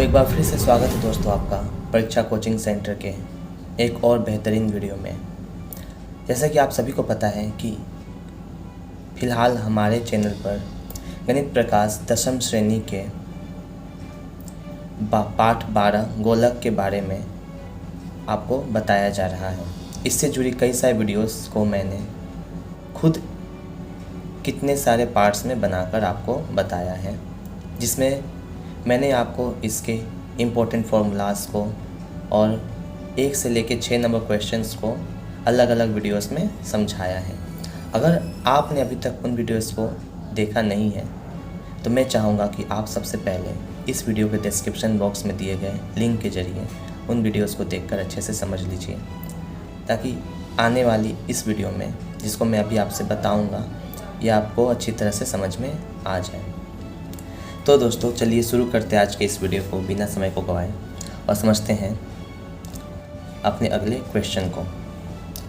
एक बार फिर से स्वागत है दोस्तों आपका परीक्षा कोचिंग सेंटर के एक और बेहतरीन वीडियो में। जैसा कि आप सभी को पता है कि फ़िलहाल हमारे चैनल पर गणित प्रकाश 10वीं श्रेणी के पाठ 12 गोलक के बारे में आपको बताया जा रहा है। इससे जुड़ी कई सारे वीडियोस को मैंने खुद कितने सारे पार्ट्स में बनाकर आपको बताया है, जिसमें मैंने आपको इसके इम्पोर्टेंट फार्मूलाज को और 1 से लेकर 6 नंबर क्वेश्चंस को अलग अलग वीडियोस में समझाया है। अगर आपने अभी तक उन वीडियोस को देखा नहीं है तो मैं चाहूँगा कि आप सबसे पहले इस वीडियो के डिस्क्रिप्शन बॉक्स में दिए गए लिंक के ज़रिए उन वीडियोस को देखकर अच्छे से समझ लीजिए, ताकि आने वाली इस वीडियो में जिसको मैं अभी आपसे बताऊँगा ये आपको अच्छी तरह से समझ में आ जाए। तो दोस्तों चलिए शुरू करते हैं आज के इस वीडियो को बिना समय को गवाए और समझते हैं अपने अगले क्वेश्चन को,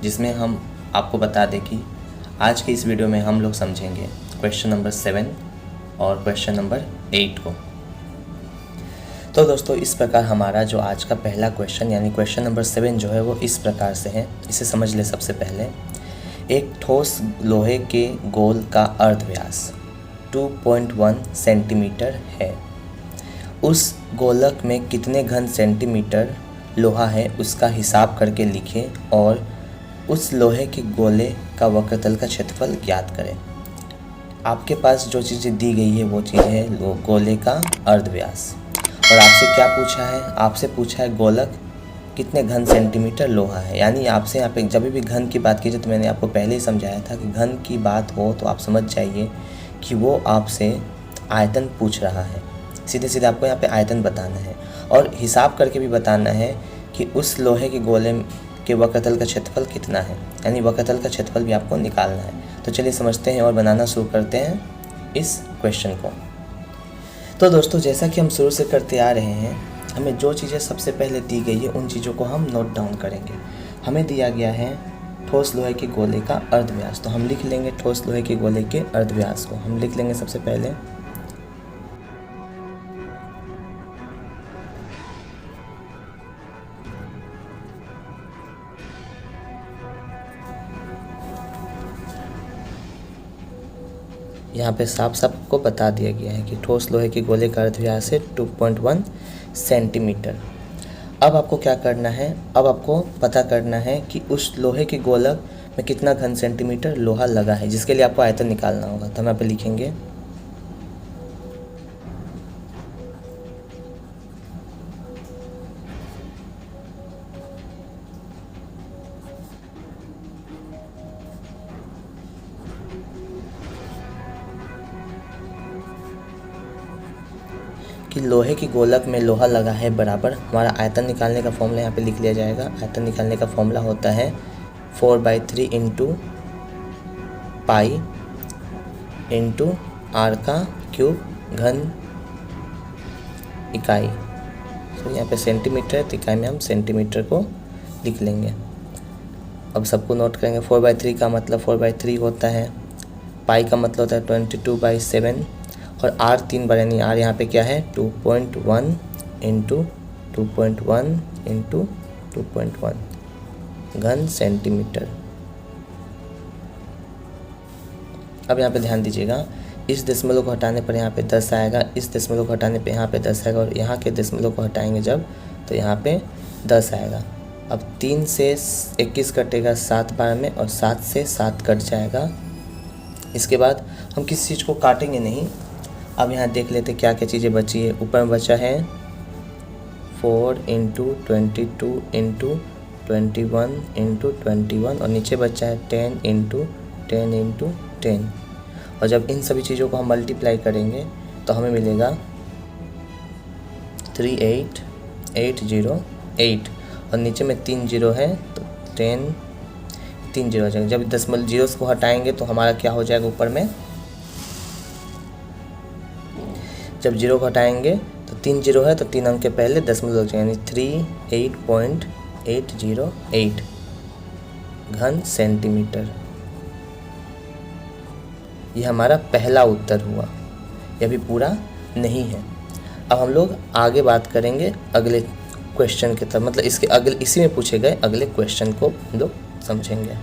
जिसमें हम आपको बता दें कि आज के इस वीडियो में हम लोग समझेंगे क्वेश्चन नंबर 7 और क्वेश्चन नंबर 8 को। तो दोस्तों इस प्रकार हमारा जो आज का पहला क्वेश्चन यानी क्वेश्चन नंबर 7 जो है वो इस प्रकार से है। इसे समझ ले। सबसे पहले एक ठोस लोहे के गोल का अर्धव्यास 2.1 सेंटीमीटर है। उस गोलक में कितने घन सेंटीमीटर लोहा है उसका हिसाब करके लिखें और उस लोहे के गोले का वक्रतल का क्षेत्रफल ज्ञात करें। आपके पास जो चीज़ें दी गई है वो चीज़ है गोले का अर्धव्यास, और आपसे क्या पूछा है? आपसे पूछा है गोलक कितने घन सेंटीमीटर लोहा है। यानी आपसे यहाँ पे जब भी घन की बात कीजिए तो मैंने आपको पहले ही समझाया था कि घन की बात हो तो आप समझ जाइए कि वो आपसे आयतन पूछ रहा है। सीधे सीधे आपको यहाँ पे आयतन बताना है और हिसाब करके भी बताना है कि उस लोहे के गोले के वक्रतल का क्षेत्रफल कितना है, यानी वक्रतल का क्षेत्रफल भी आपको निकालना है। तो चलिए समझते हैं और बनाना शुरू करते हैं इस क्वेश्चन को। तो दोस्तों जैसा कि हम शुरू से करते आ रहे हैं, हमें जो चीज़ें सबसे पहले दी गई है उन चीज़ों को हम नोट डाउन करेंगे। हमें दिया गया है ठोस लोहे के गोले का अर्धव्यास, तो हम लिख लेंगे ठोस लोहे के गोले के अर्धव्यास को हम लिख लेंगे सबसे पहले। यहाँ पे साफ साफ को बता दिया गया है कि ठोस लोहे के गोले का अर्धव्यास है 2.1 सेंटीमीटर। अब आपको क्या करना है? अब आपको पता करना है कि उस लोहे के गोलक में कितना घन सेंटीमीटर लोहा लगा है, जिसके लिए आपको आयतन निकालना होगा। तो हम यहाँ पे लिखेंगे कि लोहे की गोलक में लोहा लगा है बराबर हमारा आयतन निकालने का फॉर्मूला यहाँ पे लिख लिया जाएगा। आयतन निकालने का फॉर्मूला होता है 4/3 इंटू पाई इंटू आर का क्यूब घन इकाई। तो यहाँ पे सेंटीमीटर है तो इकाई में हम सेंटीमीटर को लिख लेंगे। अब सबको नोट करेंगे। 4/3 का मतलब 4/3 होता है, पाई का मतलब होता है 22/7 और आर 3 बार, यानी आर यहाँ पे क्या है 2.1 इंटू 2.1 इंटू 2.1 घन सेंटीमीटर। अब यहाँ पे ध्यान दीजिएगा, इस दशमलव को हटाने पर यहाँ पे 10 आएगा, इस दशमलव को हटाने पे यहाँ पे 10 आएगा और यहाँ के दशमलव को हटाएंगे जब तो यहाँ पे 10 आएगा। अब 3 से 21 कटेगा 7 बार में और 7 से 7 कट जाएगा। इसके बाद हम किसी चीज़ को काटेंगे नहीं। अब यहाँ देख लेते क्या क्या चीज़ें बची है। ऊपर में बचा है 4 इंटू 22 इंटू 21 इंटू 21 और नीचे बचा है 10 इंटू 10 इंटू 10। और जब इन सभी चीज़ों को हम मल्टीप्लाई करेंगे तो हमें मिलेगा 38808 और नीचे में 3 जीरो है तो 10 3 जीरो हो जाएगा। जब दशमलव जीरो को हटाएंगे तो हमारा क्या हो जाएगा? ऊपर में जब जीरो को हटाएंगे तो 3 जीरो है तो 3 अंक के पहले दशमलव लग जाएगा, यानी 38.808 घन सेंटीमीटर। ये हमारा पहला उत्तर हुआ। यह भी पूरा नहीं है। अब हम लोग आगे बात करेंगे अगले क्वेश्चन की तरफ, मतलब इसके अगले इसी में पूछे गए अगले क्वेश्चन को हम लोग समझेंगे।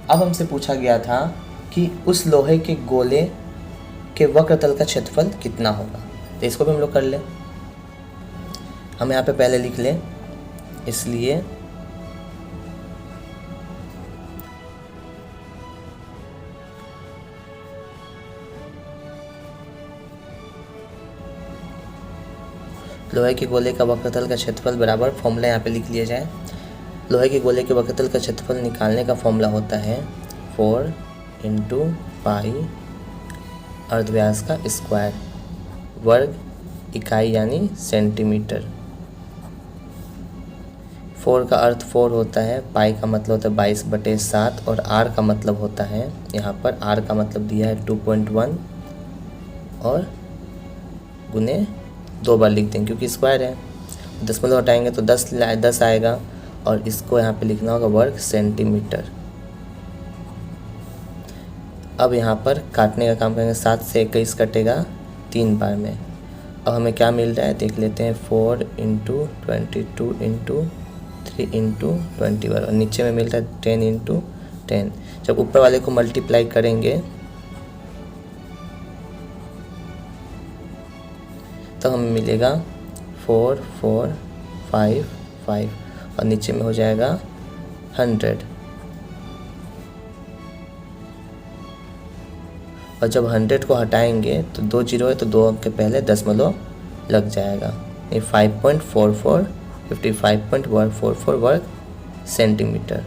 अब हमसे पूछा गया था कि उस लोहे के गोले के वक्रतल का क्षेत्रफल कितना होगा, तो इसको भी हम लोग कर लें। हम यहाँ पे पहले लिख लें, इसलिए लोहे के गोले का वक्रतल का क्षेत्रफल बराबर, फॉर्मूला यहाँ पे लिख लिया जाए। लोहे के गोले के वक्रतल का क्षेत्रफल निकालने का फॉर्मूला होता है 4 × पाई अर्धव्यास का स्क्वायर, वर्ग इकाई यानी सेंटीमीटर। 4 का अर्थ 4 होता है, पाई का मतलब होता है 22/7 और r का मतलब होता है, यहाँ पर r का मतलब दिया है 2.1 और गुने 2 बार लिख देंगे क्योंकि स्क्वायर है। दशमलव हटाएंगे तो 10 आएगा और इसको यहाँ पे लिखना होगा वर्ग सेंटीमीटर। अब यहाँ पर काटने का काम करेंगे, 7 से 21 कटेगा 3 बार में। अब हमें क्या मिल रहा है देख लेते हैं, 4 × 22 × 3 × 21 और नीचे में मिल रहा है 10 × 10। जब ऊपर वाले को मल्टीप्लाई करेंगे तो हमें मिलेगा 4 4 5 5 और नीचे में हो जाएगा 100। और जब 100 को हटाएंगे तो 2 जीरो है तो 2 अंक के पहले दशमलव लग जाएगा। ये 5.44 55.144 वर्ग सेंटीमीटर।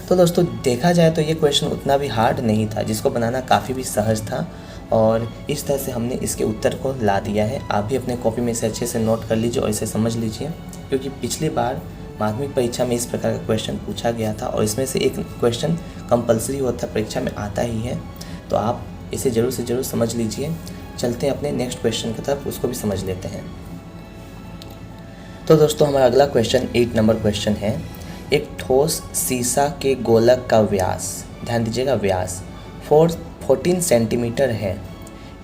तो दोस्तों देखा जाए तो ये क्वेश्चन उतना भी हार्ड नहीं था, जिसको बनाना काफ़ी भी सहज था और इस तरह से हमने इसके उत्तर को ला दिया है। आप भी अपने कॉपी में से अच्छे से नोट कर लीजिए और इसे समझ लीजिए, क्योंकि पिछली बार माध्यमिक परीक्षा में इस प्रकार का क्वेश्चन पूछा गया था और इसमें से एक क्वेश्चन कंपलसरी होता है, परीक्षा में आता ही है। तो आप इसे ज़रूर से ज़रूर समझ लीजिए। चलते हैं अपने नेक्स्ट क्वेश्चन की तरफ, उसको भी समझ लेते हैं। तो दोस्तों हमारा अगला क्वेश्चन 8 नंबर क्वेश्चन है। एक ठोस सीसा के गोलक का व्यास, ध्यान दीजिएगा व्यास 14 सेंटीमीटर है।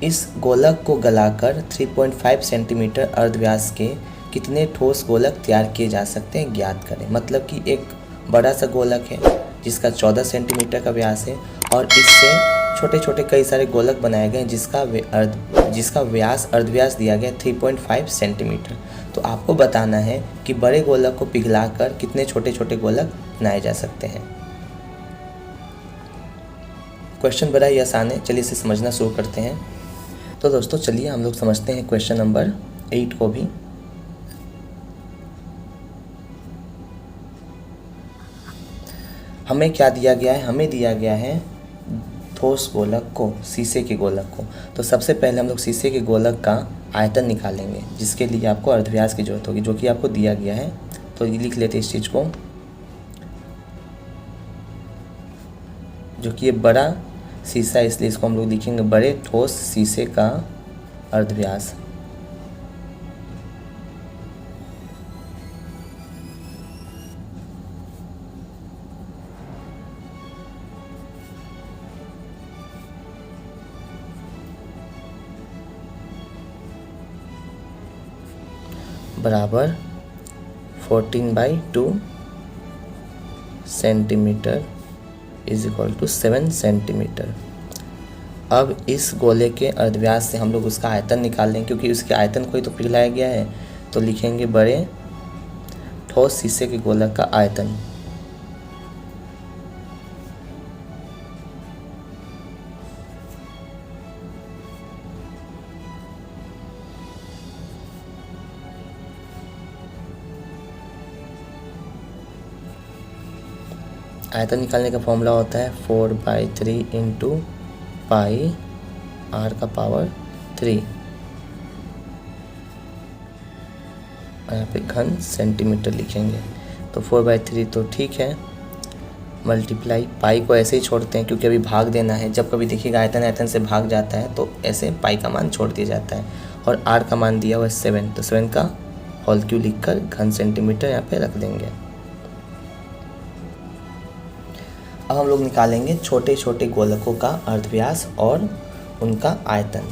इस गोलक को गलाकर 3.5 सेंटीमीटर अर्धव्यास के कितने ठोस गोलक तैयार किए जा सकते हैं, ज्ञात करें। मतलब कि एक बड़ा सा गोलक है जिसका 14 सेंटीमीटर का व्यास है और इससे छोटे छोटे कई सारे गोलक बनाए गए जिसका व्यास अर्धव्यास दिया गया 3.5 सेंटीमीटर। तो आपको बताना है कि बड़े गोलक को पिघलाकर कितने छोटे छोटे गोलक बनाए जा सकते हैं। क्वेश्चन बड़ा ही आसान है, चलिए इसे समझना शुरू करते हैं। तो दोस्तों चलिए हम लोग समझते हैं क्वेश्चन नंबर 8 को भी। हमें क्या दिया गया है, हमें दिया गया है ठोस गोलक को, शीशे के गोलक को। तो सबसे पहले हम लोग शीशे के गोलक का आयतन निकालेंगे, जिसके लिए आपको अर्धव्यास की जरूरत होगी, जो कि आपको दिया गया है। तो ये लिख लेते हैं इस चीज़ को, जो कि ये बड़ा शीशा है इसलिए इसको हम लोग लिखेंगे बड़े ठोस शीशे का अर्धव्यास। बराबर 14/2 centimetre is equal to 7 centimetre. अब इस गोले के अर्धव्यास से हम लोग उसका आयतन निकाल लेंगे, क्योंकि उसके आयतन को ही तो पिघलाया गया है। तो लिखेंगे बड़े ठोस शीशे के गोलक का आयतन। आयतन निकालने का फॉर्मूला होता है 4/3 इंटू पाई r का पावर 3 और यहाँ पे घन सेंटीमीटर लिखेंगे। तो 4/3 तो ठीक है, मल्टीप्लाई पाई को ऐसे ही छोड़ते हैं क्योंकि अभी भाग देना है। जब कभी देखिएगा आयतन आयतन से भाग जाता है तो ऐसे पाई का मान छोड़ दिया जाता है। और r का मान दिया हुआ है 7, तो 7 का होल क्यूब लिखकर घन सेंटीमीटर यहाँ पे रख देंगे। अब हम लोग निकालेंगे छोटे छोटे गोलकों का अर्धव्यास और उनका आयतन।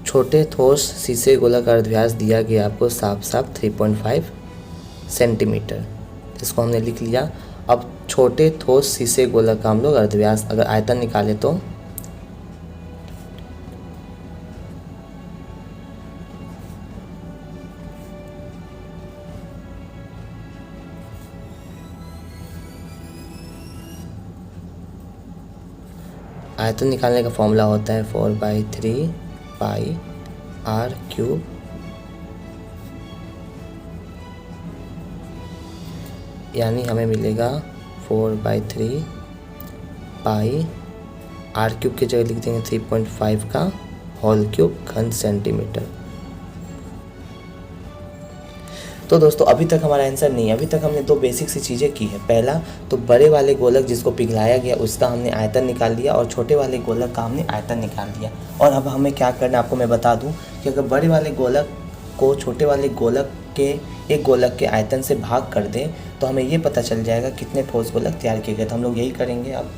छोटे ठोस शीशे गोलक अर्धव्यास दिया गया आपको साफ 3.5 सेंटीमीटर। इसको हमने लिख लिया। अब छोटे ठोस शीशे गोलक का हम लोग अर्धव्यास अगर आयतन निकाले तो आयतन निकालने का फॉर्मूला होता है 4/3 पाई आर क्यूब, यानी हमें मिलेगा 4/3 पाई आर क्यूब की जगह लिख देंगे 3.5 का होल क्यूब घन सेंटीमीटर। तो दोस्तों अभी तक हमारा आंसर नहीं है। अभी तक हमने दो बेसिक सी चीज़ें की है। पहला तो बड़े वाले गोलक जिसको पिघलाया गया उसका हमने आयतन निकाल लिया और छोटे वाले गोलक का हमने आयतन निकाल लिया। और अब हमें क्या करना है आपको मैं बता दूं कि अगर बड़े वाले गोलक को छोटे वाले गोलक के एक गोलक के आयतन से भाग कर दें तो हमें ये पता चल जाएगा कितने ठोस गोलक तैयार किए गए। तो हम लोग यही करेंगे। अब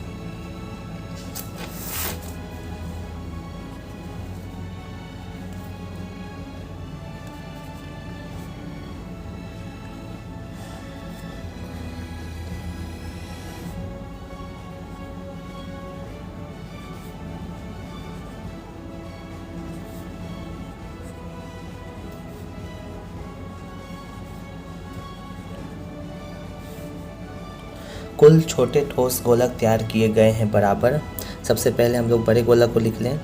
कुल छोटे ठोस गोलक तैयार किए गए हैं बराबर। सबसे पहले हम लोग बड़े गोलक को लिख लें।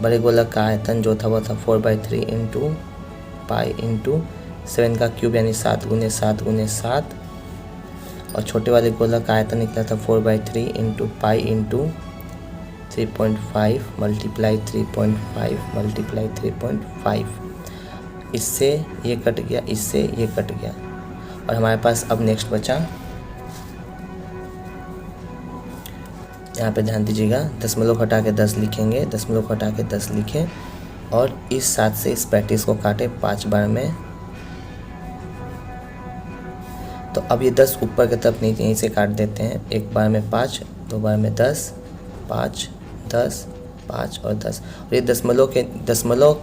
बड़े गोलक का आयतन जो था वो था 4/3 इंटू पाई इंटू 7 का क्यूब यानी 7 × 7 × 7। और छोटे वाले गोलक का आयतन निकला था 4/3 into pi into 3.5 multiply 3.5 multiply 3.5। इससे ये कट गया, इससे ये कट गया और हमारे पास अब नेक्स्ट बचा। यहाँ पे ध्यान दीजिएगा, दशमलव हटा के 10 लिखेंगे, दशमलव हटा के 10 लिखें और इस 7 से इस 35 को काटे 5 बार में। तो अब ये 10 ऊपर की तरफ नहीं, यहीं से काट देते हैं। एक बार में 5, 2 बार में 10, 5, 10, 5 और 10। और ये दशमलव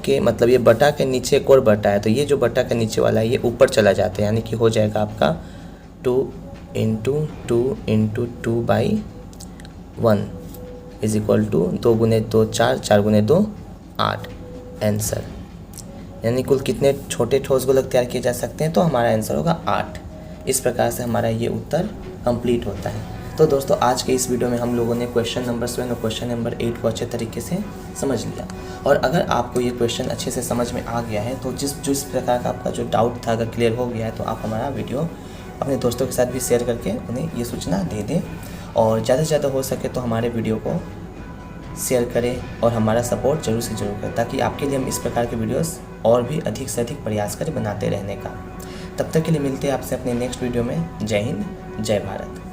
के मतलब ये बटा के नीचे एक और बटा है, तो ये जो बटा के नीचे वाला है ये ऊपर चला जाता है, यानी कि हो जाएगा आपका 2 × 2 × 2/1 इज इक्वल टू 2 × 2 4, 4 × 2 8 आंसर। यानी कुल कितने छोटे ठोस गोलक तैयार किए जा सकते हैं, तो हमारा आंसर होगा 8। इस प्रकार से हमारा ये उत्तर कंप्लीट होता है। तो दोस्तों आज के इस वीडियो में हम लोगों ने क्वेश्चन नंबर 7 और क्वेश्चन नंबर 8 को अच्छे तरीके से समझ लिया। और अगर आपको ये क्वेश्चन अच्छे से समझ में आ गया है तो जिस प्रकार का आपका जो डाउट था अगर क्लियर हो गया है तो आप हमारा वीडियो अपने दोस्तों के साथ भी शेयर करके उन्हें ये सूचना दे दें। और ज़्यादा से ज़्यादा हो सके तो हमारे वीडियो को शेयर करें और हमारा सपोर्ट जरूर से जरूर करें, ताकि आपके लिए हम इस प्रकार के वीडियोस और भी अधिक से अधिक प्रयास करें बनाते रहने का। तब तक के लिए मिलते हैं आपसे अपने नेक्स्ट वीडियो में। जय हिंद, जय भारत।